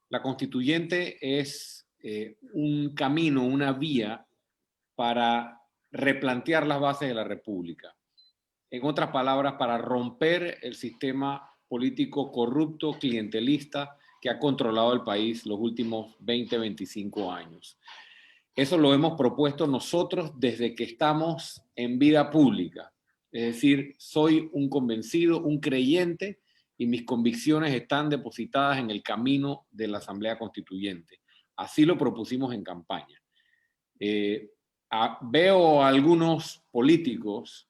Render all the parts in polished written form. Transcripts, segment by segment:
La constituyente es un camino, una vía para replantear las bases de la República. En otras palabras, para romper el sistema político corrupto, clientelista, que ha controlado el país los últimos 20, 25 años. Eso lo hemos propuesto nosotros desde que estamos en vida pública. Es decir, soy un convencido, un creyente, y mis convicciones están depositadas en el camino de la Asamblea Constituyente. Así lo propusimos en campaña. Veo a algunos políticos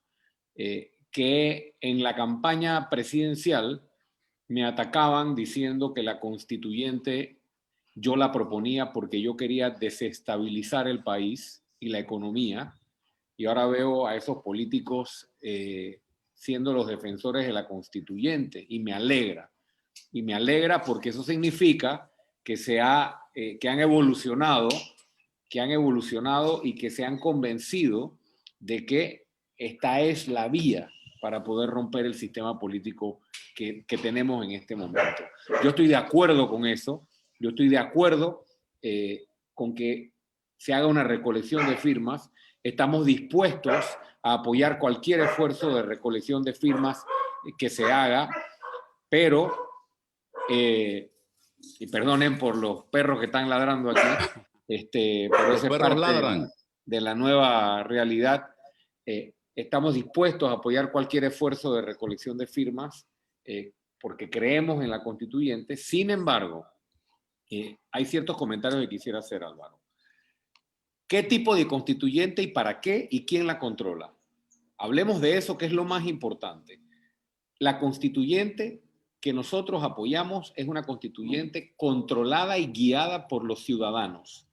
que en la campaña presidencial me atacaban diciendo que la constituyente yo la proponía porque yo quería desestabilizar el país y la economía, y ahora veo a esos políticos siendo los defensores de la constituyente, y me alegra porque eso significa que, que han evolucionado y que se han convencido de que esta es la vía para poder romper el sistema político que tenemos en este momento. Yo estoy de acuerdo con eso, yo estoy de acuerdo con que se haga una recolección de firmas, estamos dispuestos a apoyar cualquier esfuerzo de recolección de firmas que se haga, pero, y perdonen por los perros que están ladrando aquí, pero los perros ladran. De la nueva realidad. Estamos dispuestos a apoyar cualquier esfuerzo de recolección de firmas porque creemos en la constituyente. Sin embargo, hay ciertos comentarios que quisiera hacer, Álvaro. ¿Qué tipo de constituyente y para qué y quién la controla? Hablemos de eso, que es lo más importante. La constituyente que nosotros apoyamos es una constituyente controlada y guiada por los ciudadanos.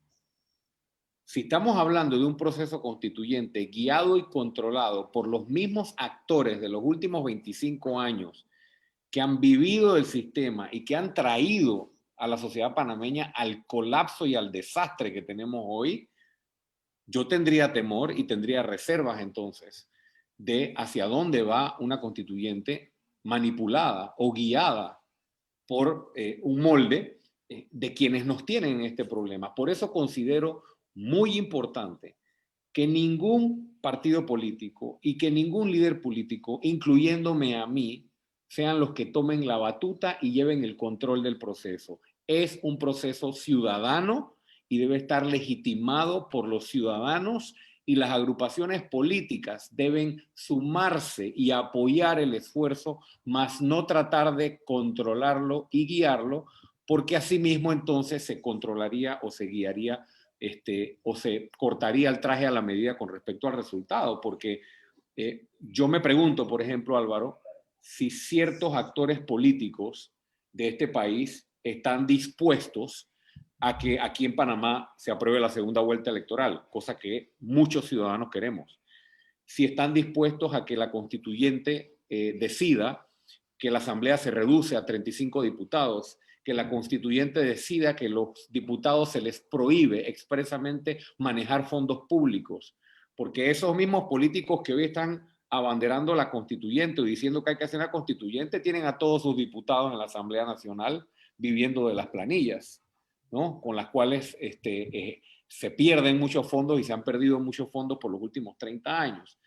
Si estamos hablando de un proceso constituyente guiado y controlado por los mismos actores de los últimos 25 años que han vivido el sistema y que han traído a la sociedad panameña al colapso y al desastre que tenemos hoy, yo tendría temor y tendría reservas entonces de hacia dónde va una constituyente manipulada o guiada por un molde de quienes nos tienen en este problema. Por eso considero muy importante que ningún partido político y que ningún líder político, incluyéndome a mí, sean los que tomen la batuta y lleven el control del proceso. Es un proceso ciudadano y debe estar legitimado por los ciudadanos, y las agrupaciones políticas deben sumarse y apoyar el esfuerzo, más no tratar de controlarlo y guiarlo, porque asimismo entonces se controlaría o se guiaría o se cortaría el traje a la medida con respecto al resultado, porque yo me pregunto, por ejemplo, Álvaro, si ciertos actores políticos de este país están dispuestos a que aquí en Panamá se apruebe la segunda vuelta electoral, cosa que muchos ciudadanos queremos. Si están dispuestos a que la constituyente decida que la asamblea se reduce a 35 diputados, que la constituyente decida que los diputados se les prohíbe expresamente manejar fondos públicos, porque esos mismos políticos que hoy están abanderando la constituyente y diciendo que hay que hacer la constituyente tienen a todos sus diputados en la Asamblea Nacional viviendo de las planillas, ¿no? Con las cuales se pierden muchos fondos y se han perdido muchos fondos por los últimos 30 años.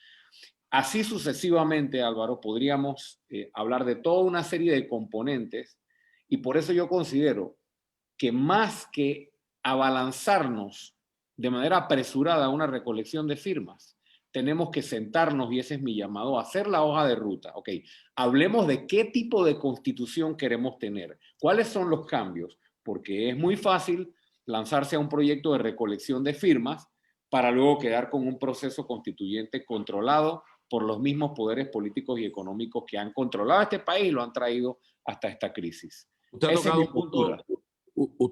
Así sucesivamente, Álvaro, podríamos hablar de toda una serie de componentes, y por eso yo considero que más que abalanzarnos de manera apresurada a una recolección de firmas, tenemos que sentarnos, y ese es mi llamado, a hacer la hoja de ruta. Ok, hablemos de qué tipo de constitución queremos tener, cuáles son los cambios, porque es muy fácil lanzarse a un proyecto de recolección de firmas para luego quedar con un proceso constituyente controlado por los mismos poderes políticos y económicos que han controlado este país y lo han traído hasta esta crisis. Usted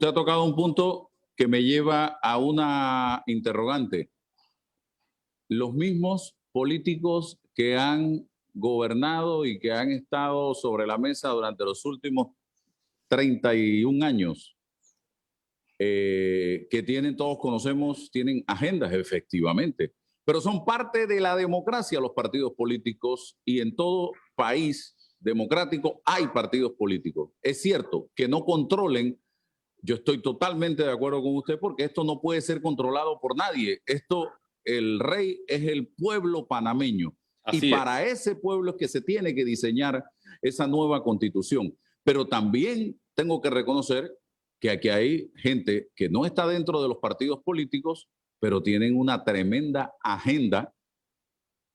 ha tocado un punto que me lleva a una interrogante. Los mismos políticos que han gobernado y que han estado sobre la mesa durante los últimos 31 años, que tienen, todos conocemos, tienen agendas efectivamente, pero son parte de la democracia los partidos políticos, y en todo país democrático hay partidos políticos. Es cierto que no controlen yo estoy totalmente de acuerdo con usted porque esto no puede ser controlado por nadie. Esto, el rey es el pueblo panameño. Y Así es. para ese pueblo es que se tiene que diseñar esa nueva constitución. Pero también tengo que reconocer que aquí hay gente que no está dentro de los partidos políticos, pero tienen una tremenda agenda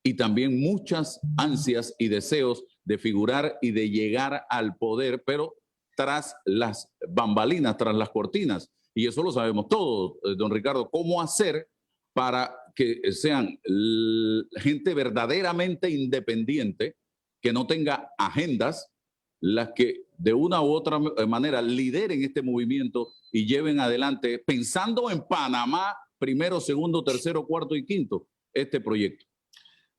y también muchas ansias y deseos de figurar y de llegar al poder, pero tras las bambalinas, tras las cortinas. Y eso lo sabemos todos, don Ricardo, cómo hacer para que sean gente verdaderamente independiente, que no tenga agendas, las que de una u otra manera lideren este movimiento y lleven adelante, pensando en Panamá, primero, segundo, tercero, cuarto y quinto, este proyecto.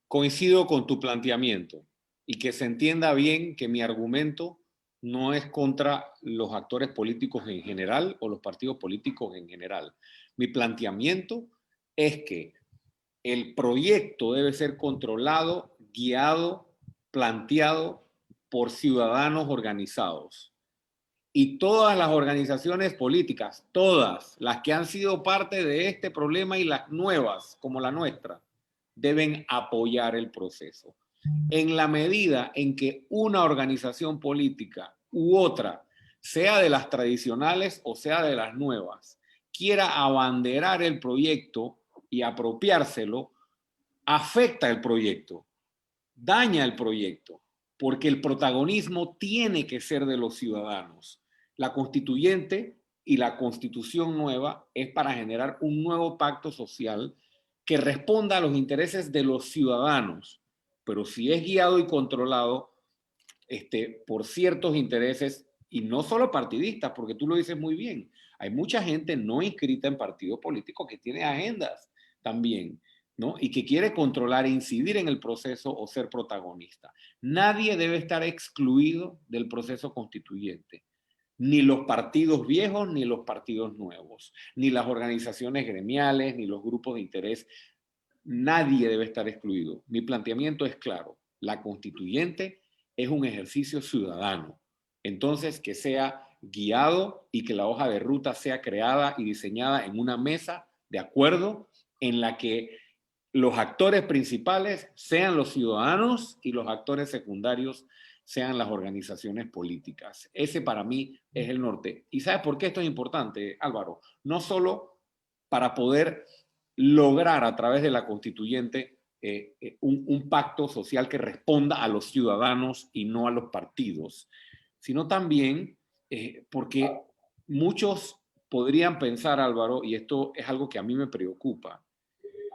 Coincido con tu planteamiento y que se entienda bien que mi argumento no es contra los actores políticos en general o los partidos políticos en general. Mi planteamiento es que el proyecto debe ser controlado, guiado, planteado por ciudadanos organizados. Y todas las organizaciones políticas, todas las que han sido parte de este problema y las nuevas, como la nuestra, deben apoyar el proceso. En la medida en que una organización política u otra, sea de las tradicionales o sea de las nuevas, quiera abanderar el proyecto y apropiárselo, afecta el proyecto, daña el proyecto, porque el protagonismo tiene que ser de los ciudadanos. La constituyente y la constitución nueva es para generar un nuevo pacto social que responda a los intereses de los ciudadanos, pero si es guiado y controlado por ciertos intereses, y no solo partidistas, porque tú lo dices muy bien, hay mucha gente no inscrita en partidos políticos que tiene agendas también, ¿no? Y que quiere controlar e incidir en el proceso o ser protagonista. Nadie debe estar excluido del proceso constituyente. Ni los partidos viejos, ni los partidos nuevos, ni las organizaciones gremiales, ni los grupos de interés. Nadie debe estar excluido. Mi planteamiento es claro. La constituyente es un ejercicio ciudadano. Entonces, que sea guiado y que la hoja de ruta sea creada y diseñada en una mesa de acuerdo en la que los actores principales sean los ciudadanos y los actores secundarios sean las organizaciones políticas. Ese para mí es el norte. ¿Y sabes por qué esto es importante, Álvaro? No solo para poder lograr a través de la constituyente un pacto social que responda a los ciudadanos y no a los partidos, sino también porque muchos podrían pensar, Álvaro, y esto es algo que a mí me preocupa,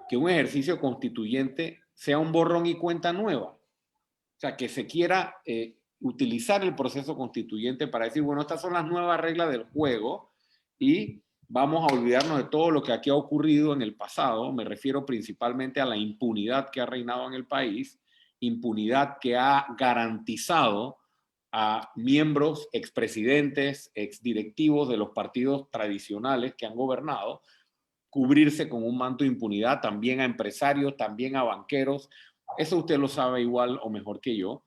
que un ejercicio constituyente sea un borrón y cuenta nueva. O sea, que se quiera utilizar el proceso constituyente para decir, bueno, estas son las nuevas reglas del juego y vamos a olvidarnos de todo lo que aquí ha ocurrido en el pasado. Me refiero principalmente a la impunidad que ha reinado en el país, impunidad que ha garantizado a miembros, expresidentes, exdirectivos de los partidos tradicionales que han gobernado, cubrirse con un manto de impunidad, también a empresarios, también a banqueros. Eso usted lo sabe igual o mejor que yo.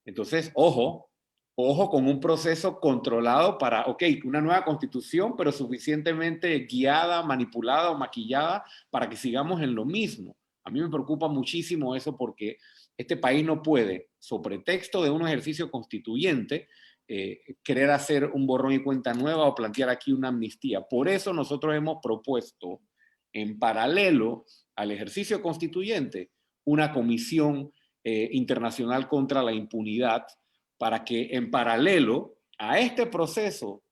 Entonces, ojo con un proceso controlado para, ok, una nueva constitución, pero suficientemente guiada, manipulada o maquillada para que sigamos en lo mismo. A mí me preocupa muchísimo eso porque este país no puede, sobre pretexto de un ejercicio constituyente, querer hacer un borrón y cuenta nueva o plantear aquí una amnistía. Por eso nosotros hemos propuesto, en paralelo al ejercicio constituyente, una comisión internacional contra la impunidad para que en paralelo a este proceso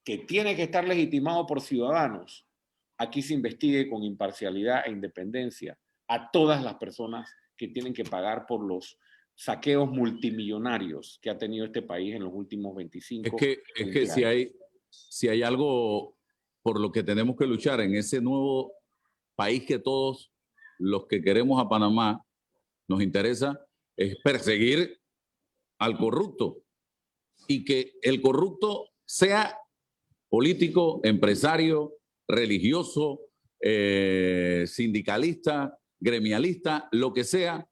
que tiene que estar legitimado por ciudadanos, aquí se investigue con imparcialidad e independencia a todas las personas que tienen que pagar por los saqueos multimillonarios que ha tenido este país en los últimos 25 Es que años. si hay algo por lo que tenemos que luchar en ese nuevo país que todos los que queremos a Panamá nos interesa, es perseguir al corrupto y que el corrupto sea político, empresario, religioso, sindicalista, gremialista, lo que sea,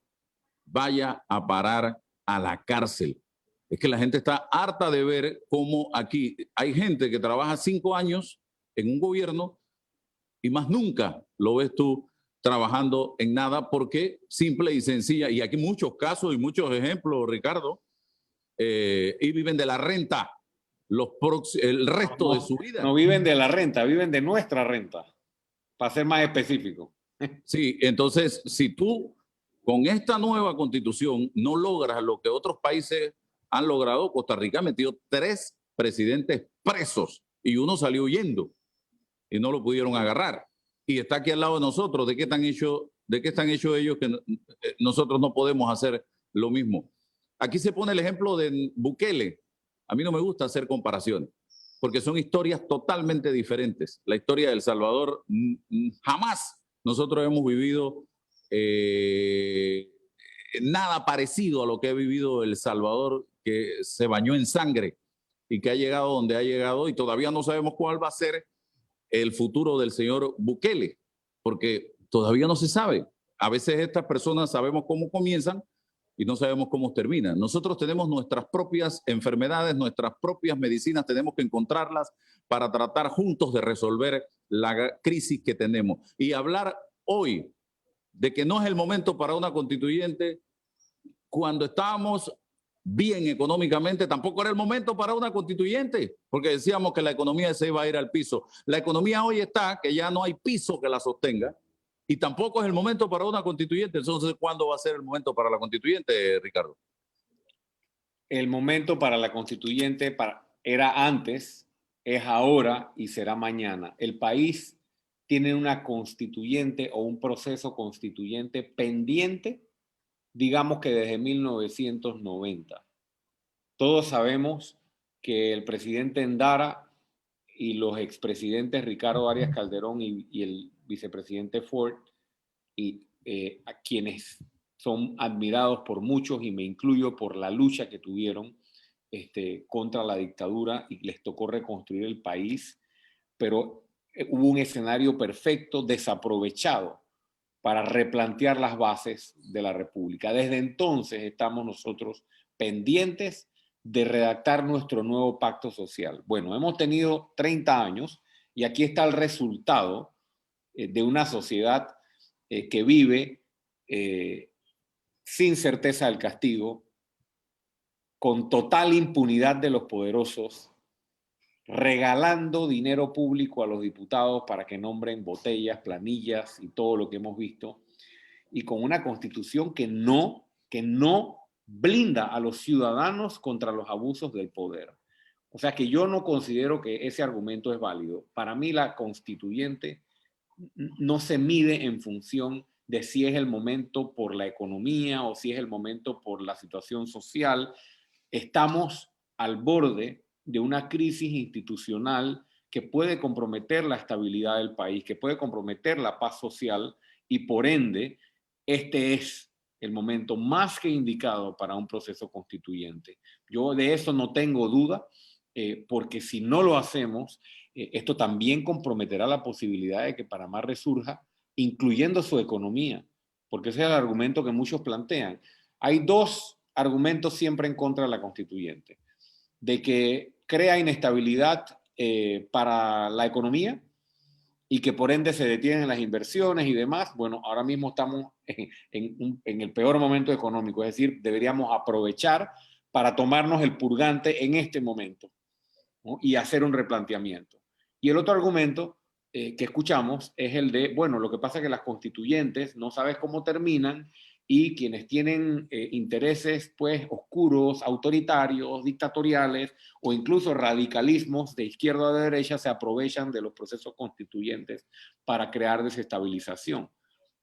vaya a parar a la cárcel. Es que la gente está harta de ver cómo aquí hay gente que trabaja 5 años en un gobierno y más nunca lo ves tú trabajando en nada porque simple y sencilla, y aquí muchos casos y muchos ejemplos, Ricardo, y viven de la renta el resto de su vida. No viven de la renta, viven de nuestra renta, para ser más específico. Sí, entonces, si tú con esta nueva constitución no logras lo que otros países han logrado, Costa Rica ha metido 3 presidentes presos y uno salió huyendo y no lo pudieron agarrar. Y está aquí al lado de nosotros. ¿De qué están hechos ellos que nosotros no podemos hacer lo mismo? Aquí se pone el ejemplo de Bukele. A mí no me gusta hacer comparaciones, porque son historias totalmente diferentes. La historia de El Salvador, jamás nosotros hemos vivido nada parecido a lo que ha vivido El Salvador, que se bañó en sangre y que ha llegado donde ha llegado, y todavía no sabemos cuál va a ser el futuro del señor Bukele, porque todavía no se sabe. A veces estas personas sabemos cómo comienzan y no sabemos cómo terminan. Nosotros tenemos nuestras propias enfermedades, nuestras propias medicinas, tenemos que encontrarlas para tratar juntos de resolver la crisis que tenemos. Y hablar hoy de que no es el momento para una constituyente, cuando estábamos bien económicamente, tampoco era el momento para una constituyente, porque decíamos que la economía se iba a ir al piso. La economía hoy está que ya no hay piso que la sostenga, y tampoco es el momento para una constituyente. Entonces, ¿cuándo va a ser el momento para la constituyente, Ricardo? El momento para la constituyente era antes, es ahora y será mañana. El país tiene una constituyente o un proceso constituyente pendiente, digamos que desde 1990. Todos sabemos que el presidente Endara y los expresidentes Ricardo Arias Calderón y el vicepresidente Ford, a quienes son admirados por muchos, y me incluyo, por la lucha que tuvieron contra la dictadura, y les tocó reconstruir el país, pero hubo un escenario perfecto desaprovechado para replantear las bases de la República. Desde entonces estamos nosotros pendientes de redactar nuestro nuevo pacto social. Bueno, hemos tenido 30 años y aquí está el resultado de una sociedad que vive sin certeza del castigo, con total impunidad de los poderosos, regalando dinero público a los diputados para que nombren botellas, planillas y todo lo que hemos visto, y con una constitución que no blinda a los ciudadanos contra los abusos del poder. O sea que yo no considero que ese argumento es válido. Para mí la constituyente no se mide en función de si es el momento por la economía o si es el momento por la situación social. Estamos al borde de una crisis institucional que puede comprometer la estabilidad del país, que puede comprometer la paz social, y por ende, este es el momento más que indicado para un proceso constituyente. Yo de eso no tengo duda, porque si no lo hacemos, esto también comprometerá la posibilidad de que Panamá resurja, incluyendo su economía, porque ese es el argumento que muchos plantean. Hay 2 argumentos siempre en contra de la constituyente: de que crea inestabilidad para la economía y que por ende se detienen las inversiones y demás. Bueno, ahora mismo estamos en el peor momento económico, es decir, deberíamos aprovechar para tomarnos el purgante en este momento, ¿no? Y hacer un replanteamiento. Y el otro argumento que escuchamos es el de, bueno, lo que pasa es que las constituyentes no sabes cómo terminan, y quienes tienen intereses pues oscuros, autoritarios, dictatoriales o incluso radicalismos de izquierda a de derecha se aprovechan de los procesos constituyentes para crear desestabilización.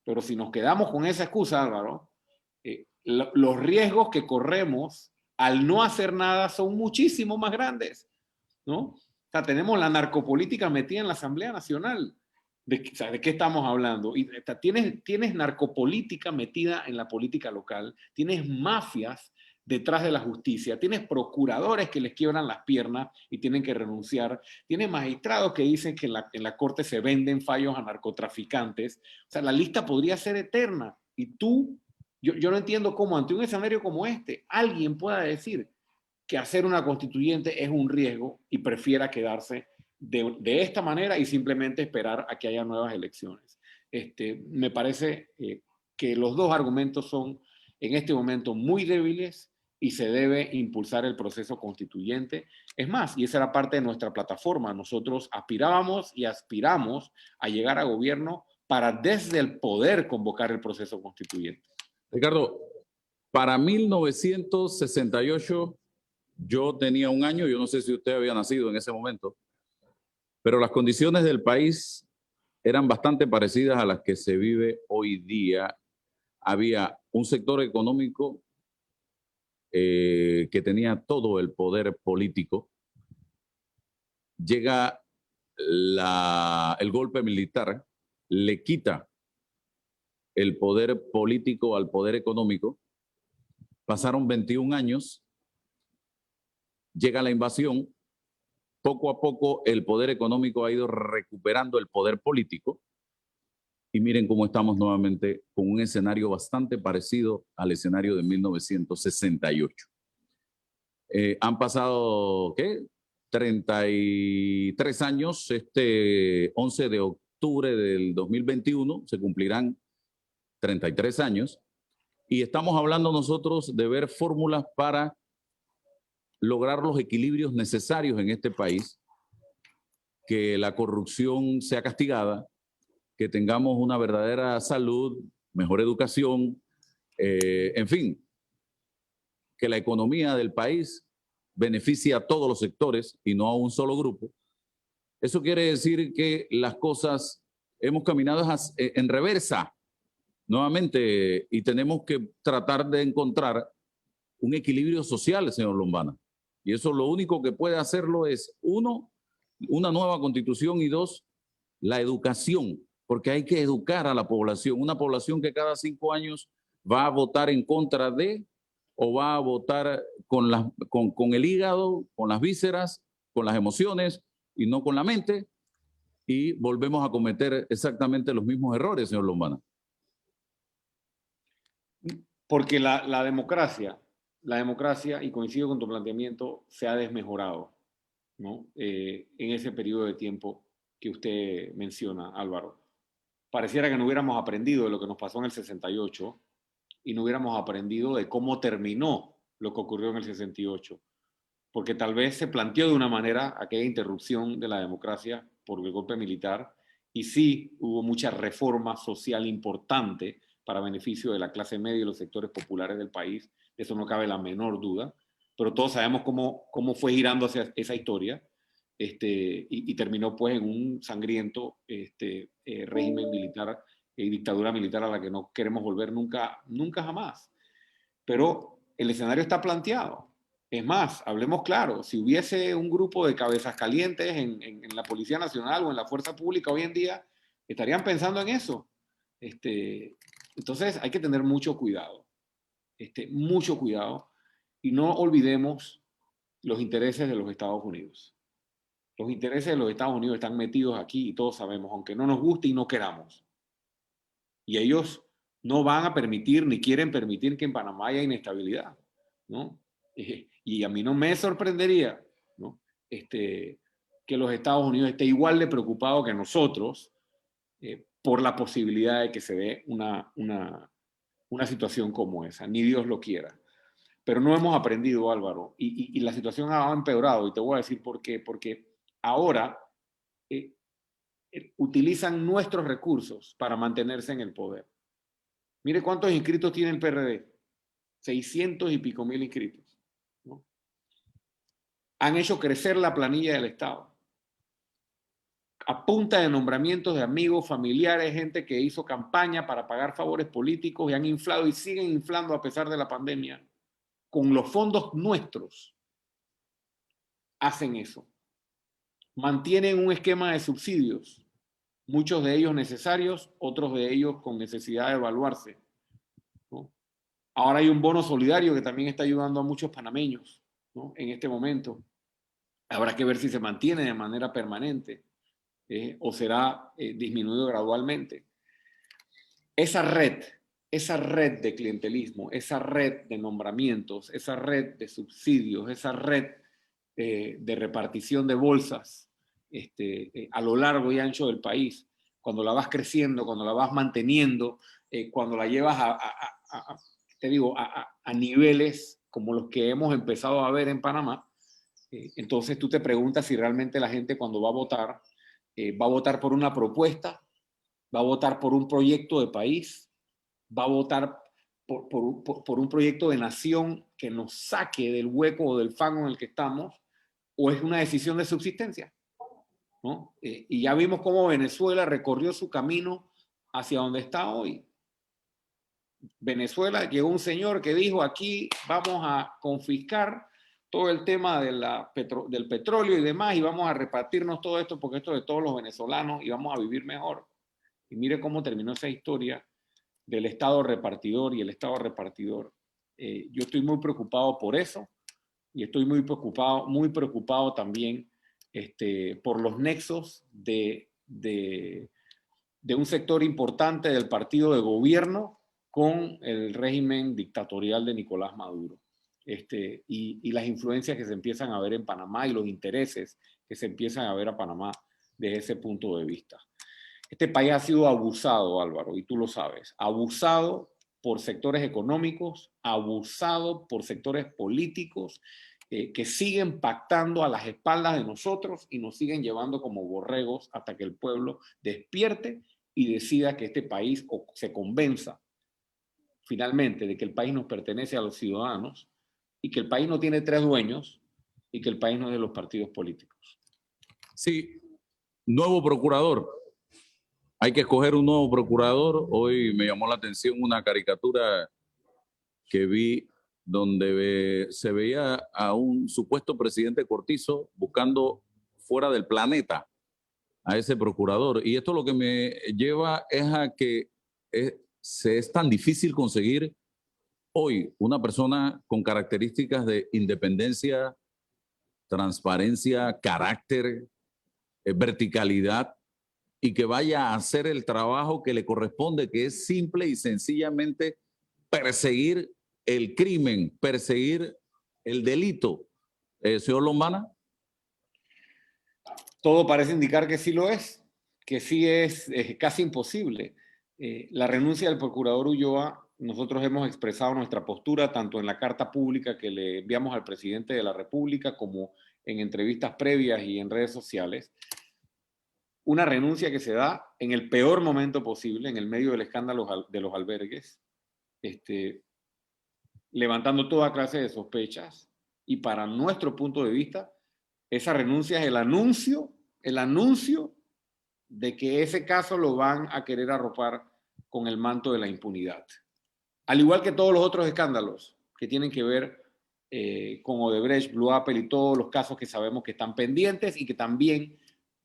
Pero si nos quedamos con esa excusa, Álvaro, los riesgos que corremos al no hacer nada son muchísimo más grandes, ¿no? O sea, tenemos la narcopolítica metida en la Asamblea Nacional. ¿De qué estamos hablando? Y tienes narcopolítica metida en la política local, tienes mafias detrás de la justicia, tienes procuradores que les quiebran las piernas y tienen que renunciar, tienes magistrados que dicen que en la corte se venden fallos a narcotraficantes. O sea, la lista podría ser eterna. Y yo no entiendo cómo ante un escenario como este alguien pueda decir que hacer una constituyente es un riesgo y prefiera quedarse de esta manera y simplemente esperar a que haya nuevas elecciones. Me parece que los dos argumentos son en este momento muy débiles y se debe impulsar el proceso constituyente. Es más, y esa era parte de nuestra plataforma, nosotros aspirábamos y aspiramos a llegar a gobierno para desde el poder convocar el proceso constituyente. Ricardo, para 1968 yo tenía 1 año, yo no sé si usted había nacido en ese momento, pero las condiciones del país eran bastante parecidas a las que se vive hoy día. Había un sector económico que tenía todo el poder político. Llega el golpe militar, le quita el poder político al poder económico. Pasaron 21 años, llega la invasión, poco a poco el poder económico ha ido recuperando el poder político y miren cómo estamos nuevamente con un escenario bastante parecido al escenario de 1968. Han pasado, ¿qué? 33 años, este 11 de octubre del 2021 se cumplirán 33 años y estamos hablando nosotros de ver fórmulas para lograr los equilibrios necesarios en este país, que la corrupción sea castigada, que tengamos una verdadera salud, mejor educación, en fin, que la economía del país beneficie a todos los sectores y no a un solo grupo. Eso quiere decir que las cosas hemos caminado en reversa nuevamente y tenemos que tratar de encontrar un equilibrio social, señor Lombana. Y eso lo único que puede hacerlo es, uno, una nueva constitución y dos, la educación, porque hay que educar a la población. Una población que cada 5 años va a votar en contra de o va a votar con el hígado, con las vísceras, con las emociones y no con la mente. Y volvemos a cometer exactamente los mismos errores, señor Lombana. Porque la democracia, y coincido con tu planteamiento, se ha desmejorado, ¿no? En ese periodo de tiempo que usted menciona, Álvaro. Pareciera que no hubiéramos aprendido de lo que nos pasó en el 68 y no hubiéramos aprendido de cómo terminó lo que ocurrió en el 68, porque tal vez se planteó de una manera aquella interrupción de la democracia por el golpe militar y sí hubo mucha reforma social importante para beneficio de la clase media y los sectores populares del país, de eso no cabe la menor duda, pero todos sabemos cómo fue girando hacia esa historia y terminó pues en un sangriento régimen militar y dictadura militar a la que no queremos volver nunca, nunca jamás. Pero el escenario está planteado. Es más, hablemos claro, si hubiese un grupo de cabezas calientes en la Policía Nacional o en la Fuerza Pública hoy en día, estarían pensando en eso. Entonces hay que tener mucho cuidado, mucho cuidado, y no olvidemos los intereses de los Estados Unidos. Los intereses de los Estados Unidos están metidos aquí y todos sabemos, aunque no nos guste y no queramos. Y ellos no van a permitir ni quieren permitir que en Panamá haya inestabilidad, ¿no? Y a mí no me sorprendería, ¿no? Que los Estados Unidos esté igual de preocupado que nosotros por la posibilidad de que se dé una situación como esa. Ni Dios lo quiera. Pero no hemos aprendido, Álvaro, y la situación ha empeorado, y te voy a decir por qué. Porque ahora utilizan nuestros recursos para mantenerse en el poder. Mire cuántos inscritos tiene el PRD. 600 y pico mil inscritos, ¿no? Han hecho crecer la planilla del Estado. A punta de nombramientos de amigos, familiares, gente que hizo campaña para pagar favores políticos y han inflado y siguen inflando a pesar de la pandemia. Con los fondos nuestros hacen eso. Mantienen un esquema de subsidios, muchos de ellos necesarios, otros de ellos con necesidad de evaluarse, ¿no? Ahora hay un bono solidario que también está ayudando a muchos panameños, ¿no? En este momento. Habrá que ver si se mantiene de manera permanente o será disminuido gradualmente. Esa red esa red de clientelismo, esa red de nombramientos, esa red de subsidios, esa red de repartición de bolsas a lo largo y ancho del país, cuando la vas creciendo, cuando la vas manteniendo, cuando la llevas te digo, a niveles como los que hemos empezado a ver en Panamá, entonces tú te preguntas si realmente la gente cuando va a votar por una propuesta, va a votar por un proyecto de país, va a votar por un proyecto de nación que nos saque del hueco o del fango en el que estamos, o es una decisión de subsistencia, ¿no? Y ya vimos cómo Venezuela recorrió su camino hacia donde está hoy. Venezuela llegó un señor que dijo: aquí vamos a confiscar todo el tema del petróleo y demás, y vamos a repartirnos todo esto porque esto es de todos los venezolanos y vamos a vivir mejor. Y mire cómo terminó esa historia del Estado repartidor y el Estado repartidor. Yo estoy muy preocupado por eso y estoy muy preocupado también por los nexos de un sector importante del partido de gobierno con el régimen dictatorial de Nicolás Maduro. Y las influencias que se empiezan a ver en Panamá y los intereses que se empiezan a ver a Panamá desde ese punto de vista. Este país ha sido abusado, Álvaro, y tú lo sabes, abusado por sectores económicos, abusado por sectores políticos que siguen pactando a las espaldas de nosotros y nos siguen llevando como borregos hasta que el pueblo despierte y decida que este país, o se convenza finalmente de que el país nos pertenece a los ciudadanos y que el país no tiene tres dueños y que el país no es de los partidos políticos. Sí, nuevo procurador. Hay que escoger un nuevo procurador. Hoy me llamó la atención una caricatura que vi donde se veía a un supuesto presidente Cortizo buscando fuera del planeta a ese procurador. Y esto lo que me lleva es a que es tan difícil conseguir hoy una persona con características de independencia, transparencia, carácter, verticalidad, y que vaya a hacer el trabajo que le corresponde, que es simple y sencillamente perseguir el crimen, perseguir el delito. Señor Lombana. Todo parece indicar que sí lo es, que sí es casi imposible. La renuncia del procurador Ulloa, nosotros hemos expresado nuestra postura tanto en la carta pública que le enviamos al presidente de la República como en entrevistas previas y en redes sociales. Una renuncia que se da en el peor momento posible, en el medio del escándalo de los albergues, levantando toda clase de sospechas, y para nuestro punto de vista, esa renuncia es el anuncio de que ese caso lo van a querer arropar con el manto de la impunidad. Al igual que todos los otros escándalos que tienen que ver con Odebrecht, Blue Apple y todos los casos que sabemos que están pendientes y que también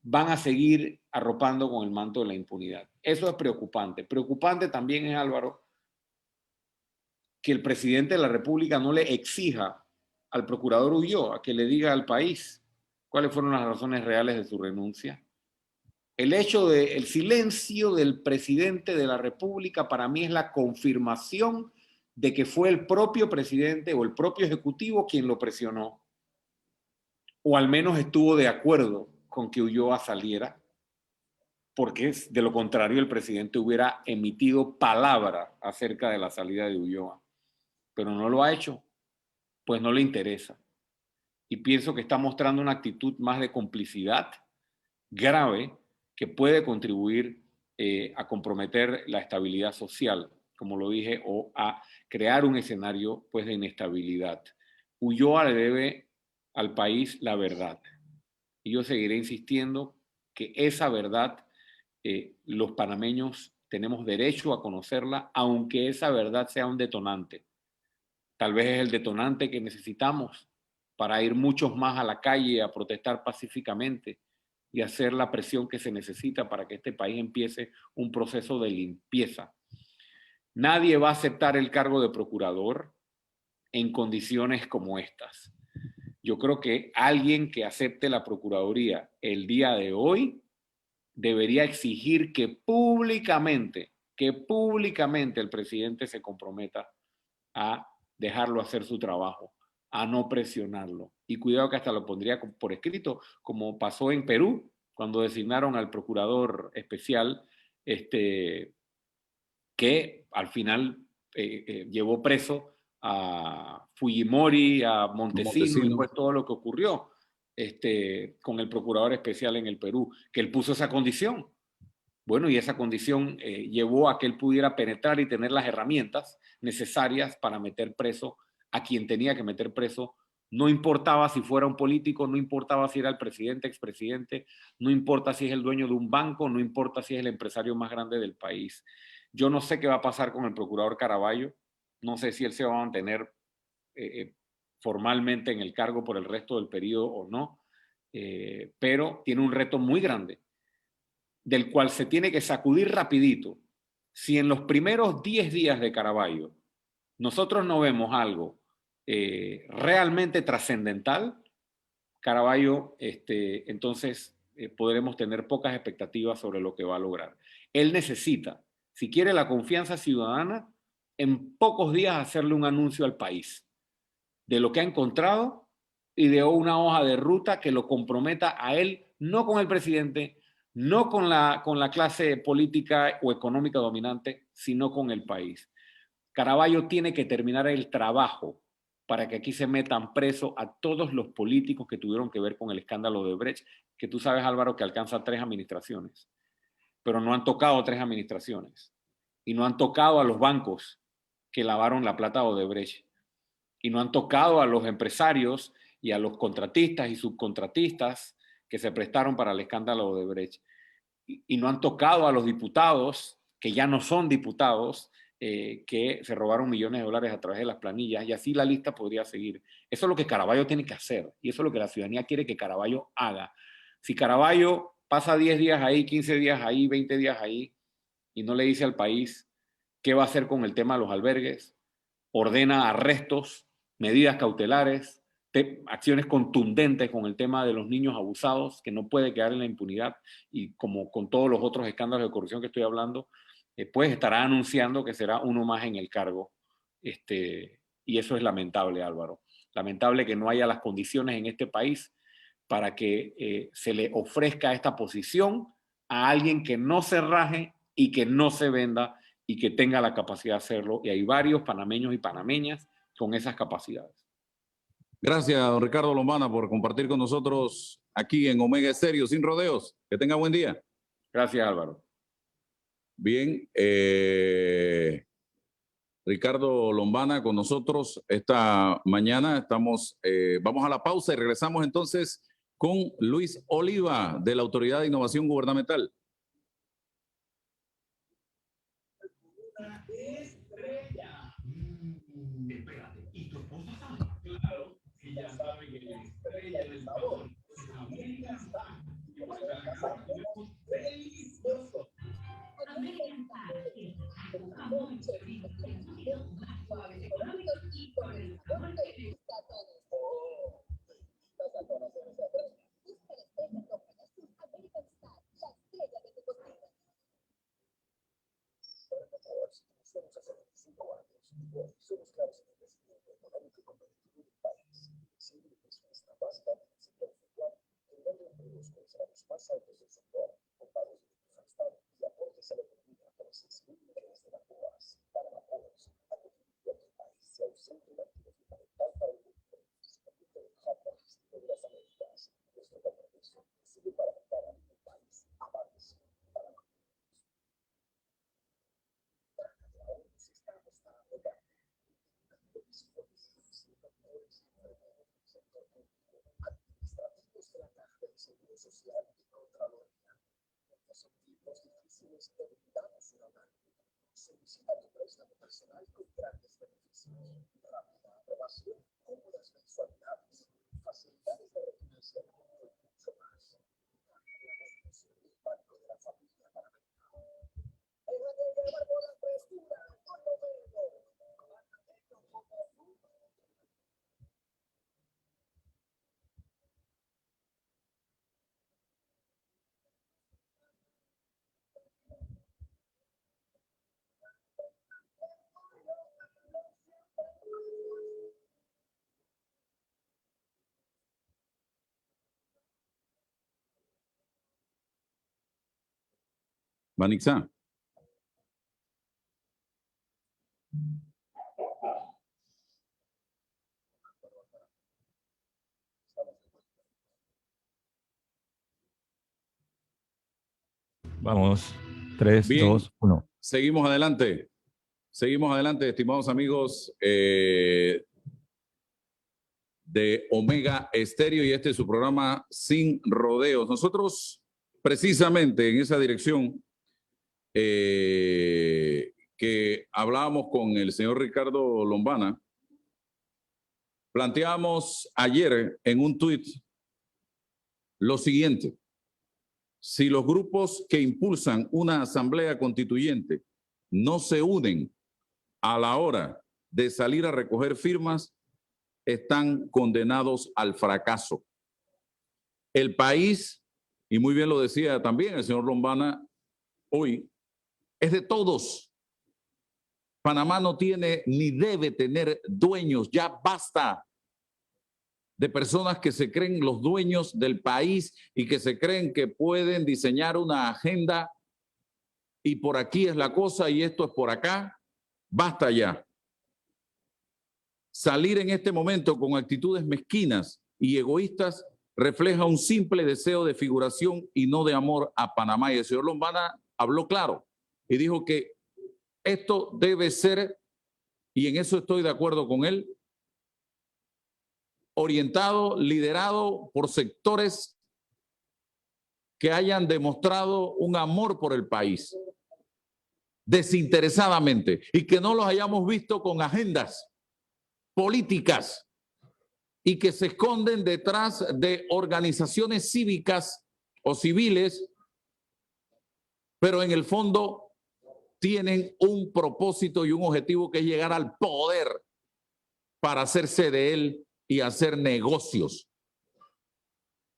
van a seguir arropando con el manto de la impunidad. Eso es preocupante. Preocupante también es, Álvaro, que el presidente de la República no le exija al procurador Ulloa que le diga al país cuáles fueron las razones reales de su renuncia. El silencio del presidente de la República para mí es la confirmación de que fue el propio presidente o el propio ejecutivo quien lo presionó, o al menos estuvo de acuerdo con que Ulloa saliera, porque de lo contrario el presidente hubiera emitido palabra acerca de la salida de Ulloa, pero no lo ha hecho, pues no le interesa. Y pienso que está mostrando una actitud más de complicidad grave que puede contribuir a comprometer la estabilidad social, como lo dije, o a crear un escenario pues, de inestabilidad. Ulloa le debe al país la verdad. Y yo seguiré insistiendo que esa verdad los panameños tenemos derecho a conocerla, aunque esa verdad sea un detonante. Tal vez es el detonante que necesitamos para ir muchos más a la calle a protestar pacíficamente y hacer la presión que se necesita para que este país empiece un proceso de limpieza. Nadie va a aceptar el cargo de procurador en condiciones como estas. Yo creo que alguien que acepte la procuraduría el día de hoy debería exigir que públicamente que públicamente el presidente se comprometa a dejarlo hacer su trabajo, a no presionarlo. Y cuidado que hasta lo pondría por escrito, como pasó en Perú, cuando designaron al procurador especial, que al final llevó preso a Fujimori, a Montesino, y Montesino. pues todo lo que ocurrió con el procurador especial en el Perú, que él puso esa condición. Bueno, y esa condición llevó a que él pudiera penetrar y tener las herramientas necesarias para meter preso a quien tenía que meter preso. No importaba si fuera un político, no importaba si era el presidente, expresidente, no importa si es el dueño de un banco, no importa si es el empresario más grande del país. Yo no sé qué va a pasar con el procurador Caraballo, no sé si él se va a mantener formalmente en el cargo por el resto del periodo o no, pero tiene un reto muy grande del cual se tiene que sacudir rapidito. Si en los primeros 10 días de Caraballo nosotros no vemos algo realmente trascendental, Caraballo, entonces podremos tener pocas expectativas sobre lo que va a lograr. Él necesita, si quiere la confianza ciudadana, en pocos días hacerle un anuncio al país de lo que ha encontrado y de una hoja de ruta que lo comprometa a él, no con el presidente, no con la clase política o económica dominante, sino con el país. Caraballo tiene que terminar el trabajo para que aquí se metan presos a todos los políticos que tuvieron que ver con el escándalo de Brecht, que tú sabes, Álvaro, que alcanza 3 administraciones, pero no han tocado 3 administraciones y no han tocado a los bancos que lavaron la plata de Odebrecht y no han tocado a los empresarios y a los contratistas y subcontratistas que se prestaron para el escándalo de Brecht. Y no han tocado a los diputados, que ya no son diputados, que se robaron millones de dólares a través de las planillas, y así la lista podría seguir. Eso es lo que Caraballo tiene que hacer, y eso es lo que la ciudadanía quiere que Caraballo haga. Si Caraballo pasa 10 días ahí, 15 días ahí, 20 días ahí, y no le dice al país qué va a hacer con el tema de los albergues, ordena arrestos, medidas cautelares, acciones contundentes con el tema de los niños abusados, que no puede quedar en la impunidad, y como con todos los otros escándalos de corrupción que estoy hablando, pues estará anunciando que será uno más en el cargo. Y eso es lamentable, Álvaro. Lamentable que no haya las condiciones en este país para que se le ofrezca esta posición a alguien que no se raje y que no se venda y que tenga la capacidad de hacerlo. Y hay varios panameños y panameñas con esas capacidades. Gracias, don Ricardo Lombana, por compartir con nosotros aquí en Omega Estéreo, sin rodeos. Que tenga buen día. Gracias, Álvaro. Bien, Ricardo Lombana con nosotros esta mañana. Vamos a la pausa y regresamos entonces con Luis Oliva de la Autoridad de Innovación Gubernamental. Espérate, ¿y tu esposa sabe? Claro, ella sabe que la estrella del sabor es American Star. Y por eso la casa tenemos delicioso. American Star es algo jamón, chorizo, tranquilo, más suaves, económicos y con el sabor que gusta a todos. Oh, vas a conocer esa estrella. Busca la estrella Coca Azul American Star, la estrella de tu cocina. Por favor, si somos hace 25 años, somos claros en el crecimiento económico y competitivo del país. Siendo de personas capacitadas en el sector sector, generando empleos con salarios más altos del sector, con pagos directos al Estado y aportes a la economía por 6.000 millones de balboas. Para Vapores, ha contribuido a que el país sea un centro de activo fundamental para el mundo, disfrutando del hub logístico de las Américas. Nuestro compromiso sigue para montar a un país avance. Para administrativos de la Caja del Seguro Social y Contraloría. En los tiempos difíciles te brindamos una mano. Solicita tu préstamo personal con grandes beneficios, rápida aprobación, cómodas mensualidades, facilidades de refinanciamiento y mucho más. Hablamos con el Banco de la Familia Panamericana. Deja de llevar por la frescura con lo verde. Manixa. Vamos, 3, Bien. 2, 1. Seguimos adelante. Seguimos adelante, estimados amigos de Omega Estéreo, y este es su programa Sin Rodeos. Nosotros, precisamente en esa dirección que hablábamos con el señor Ricardo Lombana, planteamos ayer en un tuit lo siguiente: si los grupos que impulsan una asamblea constituyente no se unen a la hora de salir a recoger firmas, están condenados al fracaso. El país, y muy bien lo decía también el señor Lombana hoy, es de todos. Panamá no tiene ni debe tener dueños. Ya basta de personas que se creen los dueños del país y que se creen que pueden diseñar una agenda y por aquí es la cosa y esto es por acá. Basta ya. Salir en este momento con actitudes mezquinas y egoístas refleja un simple deseo de figuración y no de amor a Panamá. Y el señor Lombana habló claro y dijo que esto debe ser, y en eso estoy de acuerdo con él, orientado, liderado por sectores que hayan demostrado un amor por el país, desinteresadamente, y que no los hayamos visto con agendas políticas y que se esconden detrás de organizaciones cívicas o civiles, pero en el fondo tienen un propósito y un objetivo que es llegar al poder para hacerse de él y hacer negocios.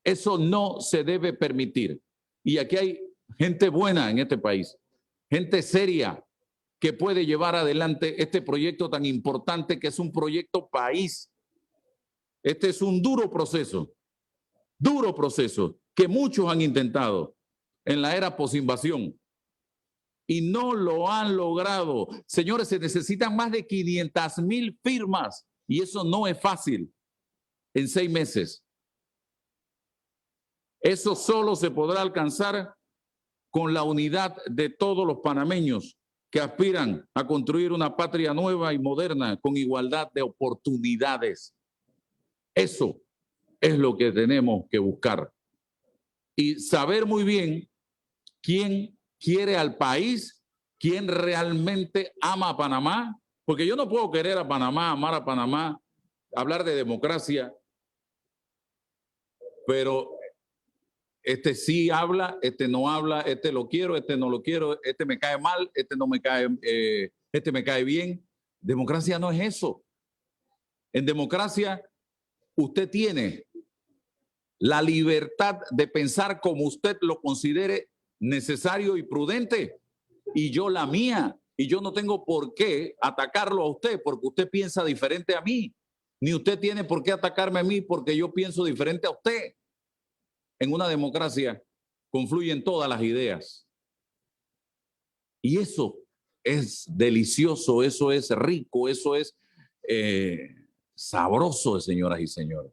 Eso no se debe permitir. Y aquí hay gente buena en este país, gente seria que puede llevar adelante este proyecto tan importante que es un proyecto país. Este es un duro proceso que muchos han intentado en la era posinvasión y no lo han logrado. Señores, se necesitan más de 500,000 firmas y eso no es fácil en 6 meses. Eso solo se podrá alcanzar con la unidad de todos los panameños que aspiran a construir una patria nueva y moderna con igualdad de oportunidades. Eso es lo que tenemos que buscar. Y saber muy bien quién quiere al país, quién realmente ama a Panamá, porque yo no puedo querer a Panamá, amar a Panamá, hablar de democracia, pero este sí habla, este no habla, este lo quiero, este no lo quiero, este me cae mal, este no me cae, este me cae bien. Democracia no es eso. En democracia usted tiene la libertad de pensar como usted lo considere necesario y prudente, y yo la mía, y yo no tengo por qué atacarlo a usted porque usted piensa diferente a mí, ni usted tiene por qué atacarme a mí porque yo pienso diferente a usted. En una democracia confluyen todas las ideas. Y eso es delicioso, eso es rico, eso es sabroso, señoras y señores.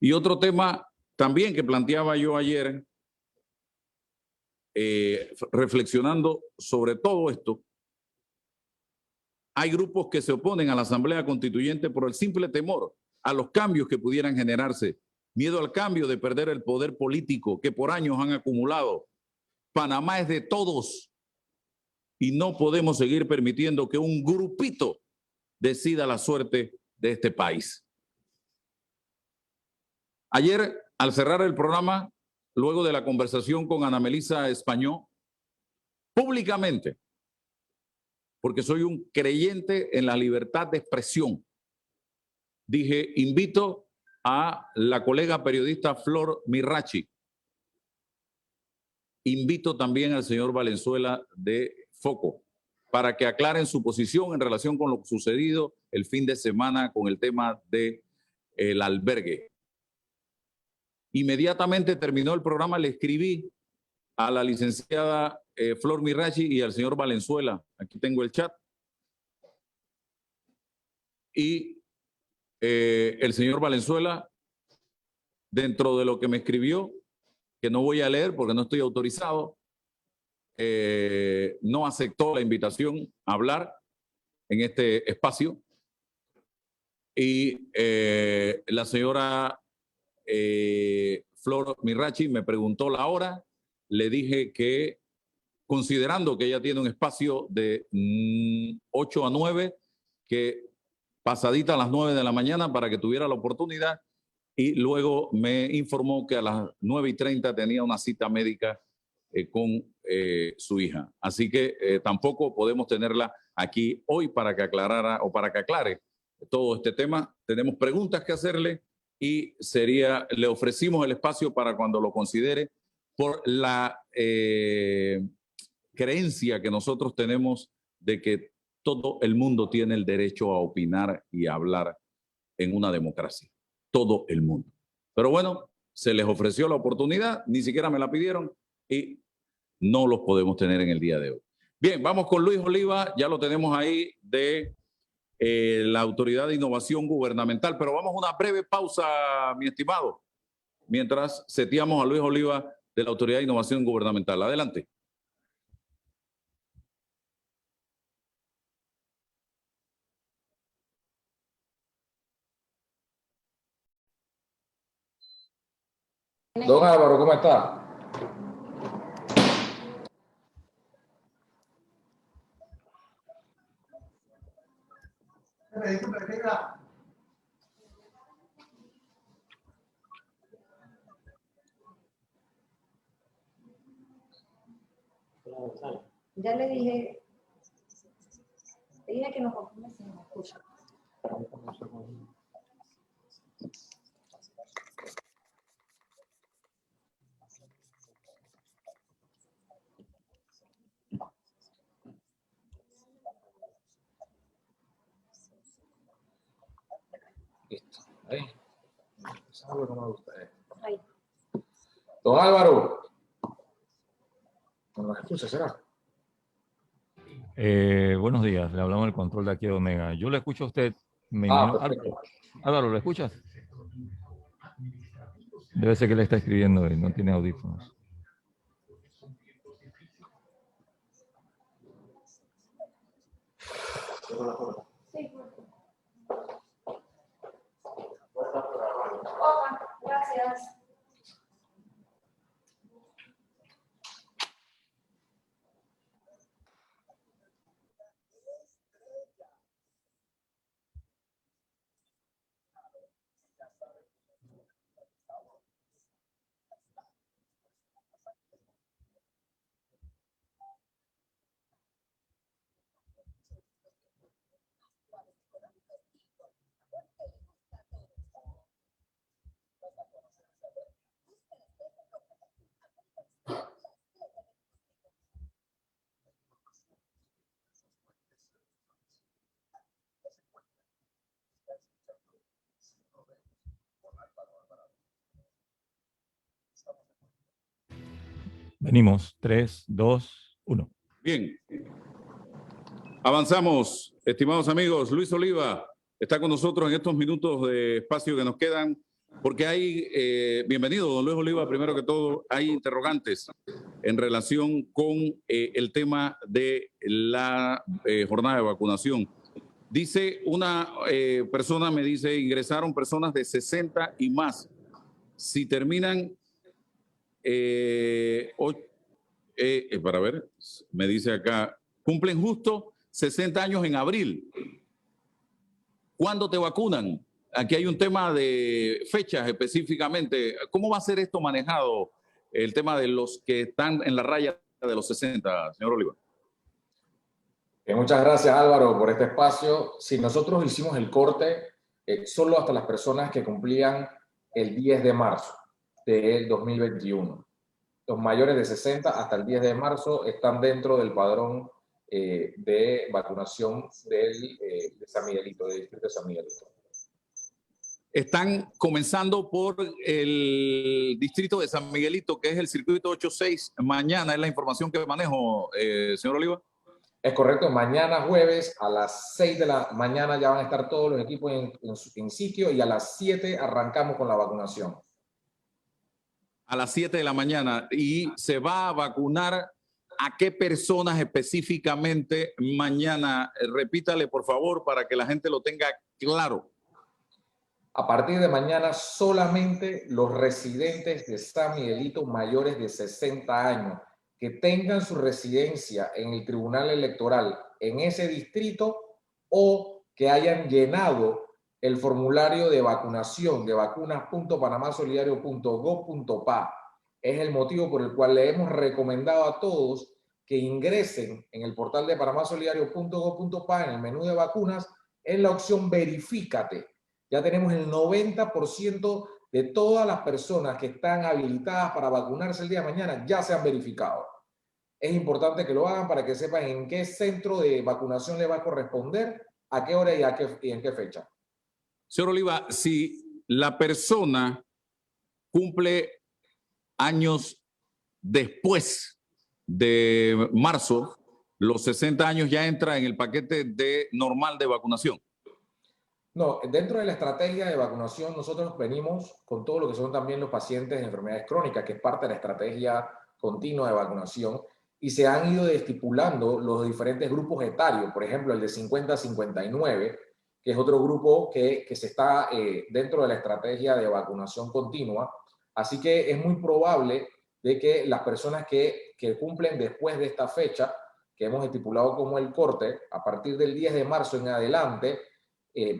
Y otro tema también que planteaba yo ayer, reflexionando sobre todo esto, hay grupos que se oponen a la Asamblea Constituyente por el simple temor a los cambios que pudieran generarse. Miedo al cambio de perder el poder político que por años han acumulado. Panamá es de todos y no podemos seguir permitiendo que un grupito decida la suerte de este país. Ayer, al cerrar el programa, luego de la conversación con Ana Melisa Españó, públicamente, porque soy un creyente en la libertad de expresión, dije, invito a la colega periodista Flor Mirachi. Invito también al señor Valenzuela de Foco para que aclaren su posición en relación con lo sucedido el fin de semana con el tema del albergue. Inmediatamente terminó el programa, le escribí a la licenciada Flor Mirachi y al señor Valenzuela. Aquí tengo el chat. Y el señor Valenzuela, dentro de lo que me escribió, que no voy a leer porque no estoy autorizado, no aceptó la invitación a hablar en este espacio. Y la señora Flor Mirachi me preguntó la hora. Le dije que, considerando que ella tiene un espacio de 8 a 9, que pasadita a las 9 de la mañana para que tuviera la oportunidad, y luego me informó que a las 9:30 tenía una cita médica con su hija. Así que tampoco podemos tenerla aquí hoy para que aclarara o para que aclare todo este tema. Tenemos preguntas que hacerle y le ofrecimos el espacio para cuando lo considere, por la creencia que nosotros tenemos de que todo el mundo tiene el derecho a opinar y a hablar en una democracia. Todo el mundo. Pero bueno, se les ofreció la oportunidad, ni siquiera me la pidieron y no los podemos tener en el día de hoy. Bien, vamos con Luis Oliva, ya lo tenemos ahí de la Autoridad de Innovación Gubernamental, pero vamos a una breve pausa, mi estimado, mientras seteamos a Luis Oliva de la Autoridad de Innovación Gubernamental. Adelante. Don Álvaro, ¿cómo está? Ya le dije que nos confirme si nos escucha. Listo. Ahí. Algo no me gusta. Ahí. Don Álvaro. ¿No nos escucha, será? Buenos días, le hablamos del control de aquí de Omega. Yo le escucho a usted. Perfecto. Álvaro, ¿lo escuchas? Debe ser que le está escribiendo y no tiene audífonos. Sí. Hola, gracias. Venimos. 3, 2, 1. Bien. Avanzamos, estimados amigos. Luis Oliva está con nosotros en estos minutos de espacio que nos quedan, porque hay, bienvenido, don Luis Oliva, primero que todo, hay interrogantes en relación con el tema de la jornada de vacunación. Dice una persona, me dice, ingresaron personas de 60 y más. Si terminan, para ver, me dice acá, cumplen justo 60 años en abril. ¿Cuándo te vacunan? Aquí hay un tema de fechas específicamente. ¿Cómo va a ser esto manejado, el tema de los que están en la raya de los 60, señor Oliva? Muchas gracias, Álvaro, por este espacio. Si nosotros hicimos el corte solo hasta las personas que cumplían el 10 de marzo del 2021. Los mayores de 60 hasta el 10 de marzo están dentro del padrón de vacunación de San Miguelito, del distrito de San Miguelito. Están comenzando por el distrito de San Miguelito, que es el circuito 86. Mañana es la información que manejo, señor Oliva. Es correcto, mañana jueves a las 6 de la mañana ya van a estar todos los equipos en sitio y a las 7 arrancamos con la vacunación. A las 7 de la mañana. ¿Y se va a vacunar a qué personas específicamente mañana? Repítale, por favor, para que la gente lo tenga claro. A partir de mañana solamente los residentes de San Miguelito mayores de 60 años que tengan su residencia en el Tribunal Electoral en ese distrito o que hayan llenado el formulario de vacunación de vacunas.panamasolidario.gov.pa. Es el motivo por el cual le hemos recomendado a todos que ingresen en el portal de panamasolidario.gov.pa en el menú de vacunas en la opción Verifícate. Ya tenemos el 90% de todas las personas que están habilitadas para vacunarse el día de mañana ya se han verificado. Es importante que lo hagan para que sepan en qué centro de vacunación le va a corresponder, a qué hora y en qué fecha. Señor Oliva, si la persona cumple años después de marzo, los 60 años ya entra en el paquete de normal de vacunación. No, dentro de la estrategia de vacunación nosotros venimos con todo lo que son también los pacientes de enfermedades crónicas, que es parte de la estrategia continua de vacunación, y se han ido estipulando los diferentes grupos etarios, por ejemplo el de 50 a 59, que es otro grupo que se está dentro de la estrategia de vacunación continua, así que es muy probable de que las personas que cumplen después de esta fecha, que hemos estipulado como el corte, a partir del 10 de marzo en adelante,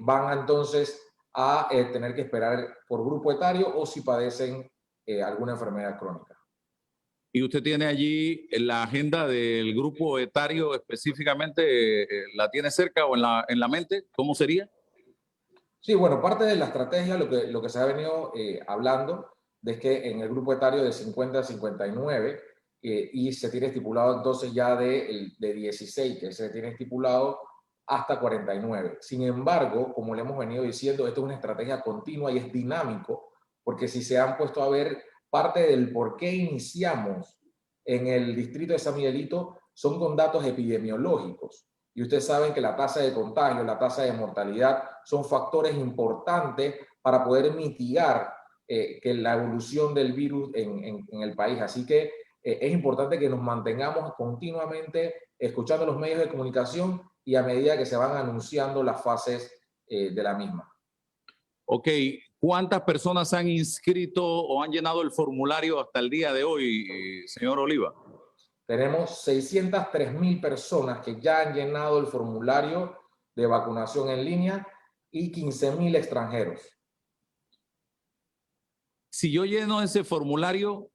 van entonces a tener que esperar por grupo etario o si padecen alguna enfermedad crónica. ¿Y usted tiene allí la agenda del grupo etario específicamente? ¿La tiene cerca o en la mente? ¿Cómo sería? Sí, bueno, parte de la estrategia, lo que se ha venido hablando, es que en el grupo etario de 50 a 59 y se tiene estipulado entonces ya de 16, que se tiene estipulado hasta 49. Sin embargo, como le hemos venido diciendo, esto es una estrategia continua y es dinámico, porque si se han puesto a ver parte del por qué iniciamos en el distrito de San Miguelito son con datos epidemiológicos. Y ustedes saben que la tasa de contagio, la tasa de mortalidad son factores importantes para poder mitigar que la evolución del virus en el país. Así que es importante que nos mantengamos continuamente escuchando los medios de comunicación y a medida que se van anunciando las fases de la misma. Ok, ¿cuántas personas han inscrito o han llenado el formulario hasta el día de hoy, señor Oliva? Tenemos 603,000 personas que ya han llenado el formulario de vacunación en línea y 15,000 extranjeros. Si yo lleno ese formulario,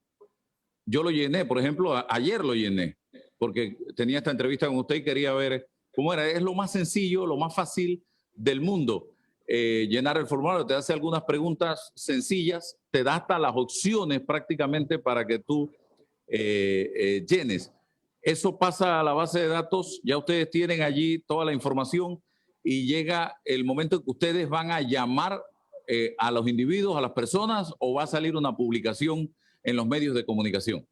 yo lo llené, por ejemplo, ayer lo llené, porque tenía esta entrevista con usted y quería ver cómo era. Es lo más sencillo, lo más fácil del mundo. Llenar el formulario, te hace algunas preguntas sencillas, te da hasta las opciones prácticamente para que tú llenes. Eso pasa a la base de datos, ya ustedes tienen allí toda la información y llega el momento en que ustedes van a llamar a los individuos, a las personas, o va a salir una publicación en los medios de comunicación.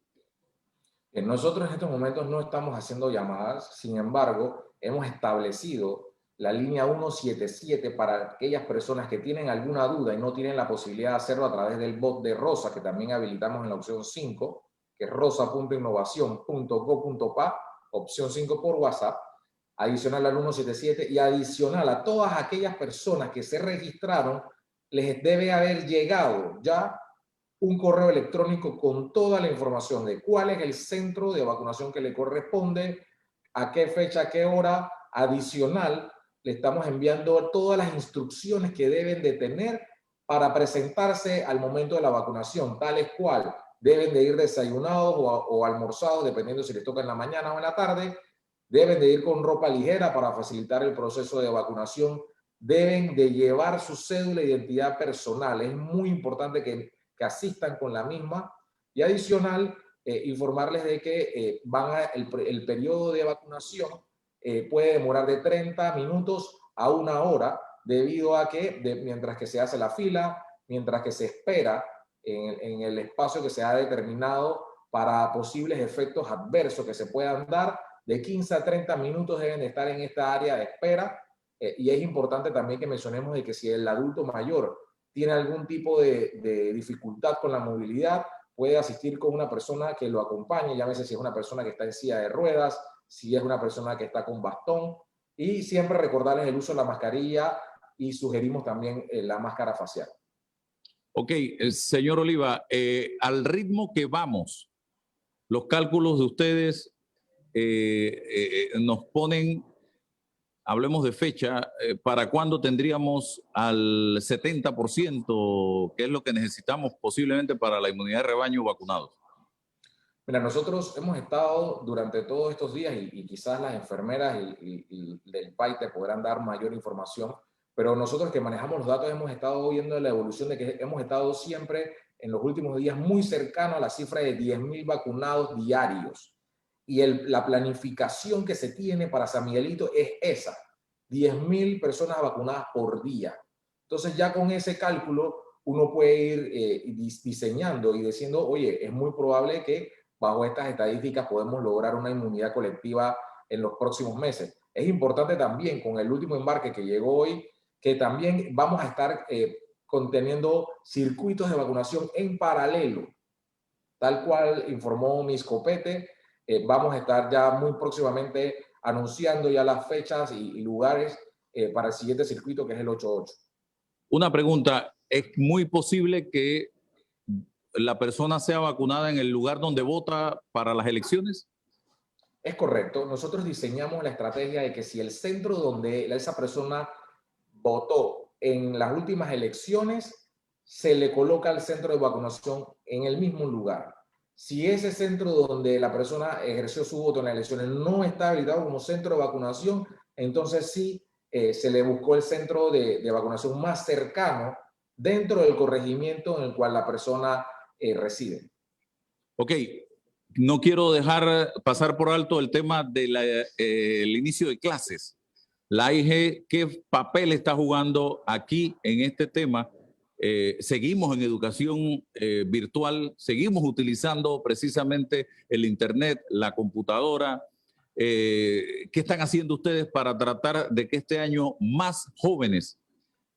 Nosotros en estos momentos no estamos haciendo llamadas, sin embargo, hemos establecido la línea 177 para aquellas personas que tienen alguna duda y no tienen la posibilidad de hacerlo a través del bot de Rosa, que también habilitamos en la opción 5, que es rosa.innovación.go.pa, opción 5 por WhatsApp, adicional al 177 y adicional a todas aquellas personas que se registraron, les debe haber llegado ya un correo electrónico con toda la información de cuál es el centro de vacunación que le corresponde, a qué fecha, a qué hora. Adicional, le estamos enviando todas las instrucciones que deben de tener para presentarse al momento de la vacunación, tales cual deben de ir desayunados o almorzados, dependiendo si les toca en la mañana o en la tarde, deben de ir con ropa ligera para facilitar el proceso de vacunación, deben de llevar su cédula de identidad personal. Es muy importante que asistan con la misma y adicional informarles de que el periodo de vacunación puede demorar de 30 minutos a 1 hora debido a que mientras que se hace la fila, mientras que se espera en el espacio que se ha determinado para posibles efectos adversos que se puedan dar, de 15 a 30 minutos deben de estar en esta área de espera. Y es importante también que mencionemos de que si el adulto mayor tiene algún tipo de dificultad con la movilidad, puede asistir con una persona que lo acompañe, llámese si es una persona que está en silla de ruedas, si es una persona que está con bastón, y siempre recordarles el uso de la mascarilla y sugerimos también la máscara facial. Ok, señor Oliva, al ritmo que vamos, los cálculos de ustedes nos ponen, hablemos de fecha, ¿para cuándo tendríamos al 70%, que es lo que necesitamos posiblemente para la inmunidad de rebaño, vacunados? Mira, nosotros hemos estado durante todos estos días y quizás las enfermeras y del PAI te podrán dar mayor información, pero nosotros que manejamos los datos hemos estado viendo la evolución de que hemos estado siempre en los últimos días muy cercano a la cifra de 10.000 vacunados diarios. Y la planificación que se tiene para San Miguelito es esa, 10.000 personas vacunadas por día. Entonces ya con ese cálculo uno puede ir diseñando y diciendo, oye, es muy probable que bajo estas estadísticas podemos lograr una inmunidad colectiva en los próximos meses. Es importante también con el último embarque que llegó hoy, que también vamos a estar conteniendo circuitos de vacunación en paralelo, tal cual informó Miscopete. Vamos a estar ya muy próximamente anunciando ya las fechas y lugares para el siguiente circuito, que es el 8-8. Una pregunta, ¿es muy posible que la persona sea vacunada en el lugar donde vota para las elecciones? Es correcto. Nosotros diseñamos la estrategia de que si el centro donde esa persona votó en las últimas elecciones, se le coloca el centro de vacunación en el mismo lugar. Si ese centro donde la persona ejerció su voto en las elecciones no está habilitado como centro de vacunación, entonces sí se le buscó el centro de vacunación más cercano dentro del corregimiento en el cual la persona reside. Ok, no quiero dejar pasar por alto el tema del inicio de clases. La AIG, ¿qué papel está jugando aquí en este tema? Seguimos en educación virtual, seguimos utilizando precisamente el Internet, la computadora. ¿Qué están haciendo ustedes para tratar de que este año más jóvenes,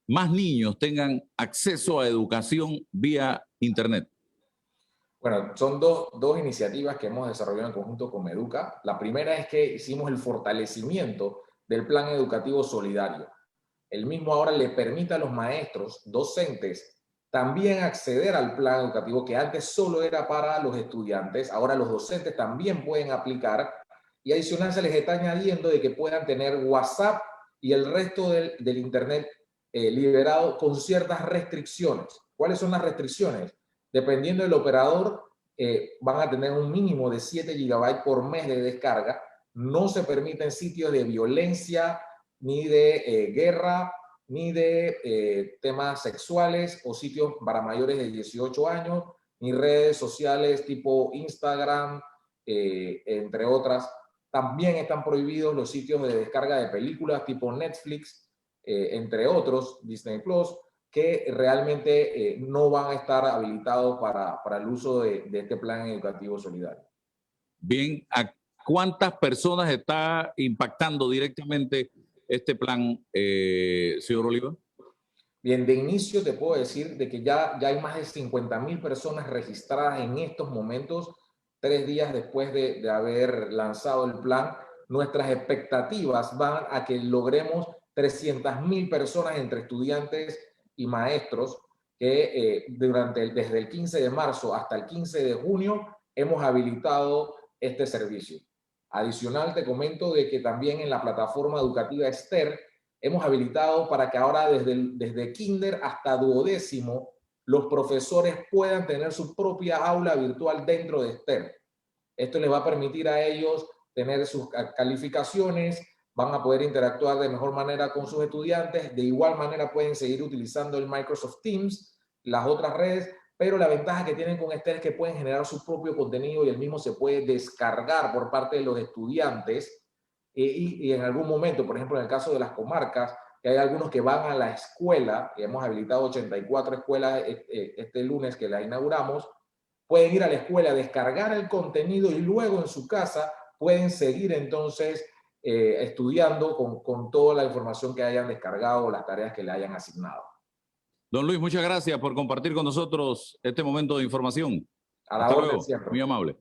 más niños tengan acceso a educación vía Internet? Bueno, son dos iniciativas que hemos desarrollado en conjunto con Meduca. La primera es que hicimos el fortalecimiento del plan educativo solidario. El mismo ahora le permite a los maestros, docentes, también acceder al plan educativo que antes solo era para los estudiantes. Ahora los docentes también pueden aplicar y adicional se les está añadiendo de que puedan tener WhatsApp y el resto del Internet liberado con ciertas restricciones. ¿Cuáles son las restricciones? Dependiendo del operador, van a tener un mínimo de 7 GB por mes de descarga. No se permiten sitios de violencia, ni de guerra, ni de temas sexuales o sitios para mayores de 18 años, ni redes sociales tipo Instagram, entre otras. También están prohibidos los sitios de descarga de películas tipo Netflix, entre otros, Disney Plus, que realmente no van a estar habilitados para el uso de este plan educativo solidario. Bien, ¿a cuántas personas está impactando directamente este plan, señor Oliva? Bien, de inicio te puedo decir de que ya hay más de 50.000 personas registradas en estos momentos, 3 días después de haber lanzado el plan. Nuestras expectativas van a que logremos 300.000 personas entre estudiantes y maestros que desde el 15 de marzo hasta el 15 de junio hemos habilitado este servicio. Adicional, te comento de que también en la plataforma educativa Esther hemos habilitado para que ahora desde kinder hasta duodécimo los profesores puedan tener su propia aula virtual dentro de Esther. Esto les va a permitir a ellos tener sus calificaciones, van a poder interactuar de mejor manera con sus estudiantes, de igual manera pueden seguir utilizando el Microsoft Teams, las otras redes, pero la ventaja que tienen con Esther es que pueden generar su propio contenido y el mismo se puede descargar por parte de los estudiantes y en algún momento, por ejemplo, en el caso de las comarcas, que hay algunos que van a la escuela, y hemos habilitado 84 escuelas este lunes que las inauguramos, pueden ir a la escuela, descargar el contenido y luego en su casa pueden seguir entonces estudiando con toda la información que hayan descargado o las tareas que le hayan asignado. Don Luis, muchas gracias por compartir con nosotros este momento de información. A la Hasta orden luego. siempre. Muy amable.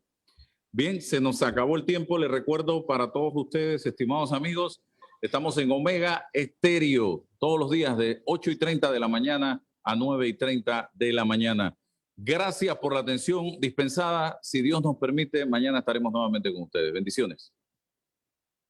Bien, se nos acabó el tiempo. Les recuerdo para todos ustedes, estimados amigos, estamos en Omega Estéreo todos los días de 8:30 de la mañana a 9:30 de la mañana. Gracias por la atención dispensada. Si Dios nos permite, mañana estaremos nuevamente con ustedes. Bendiciones.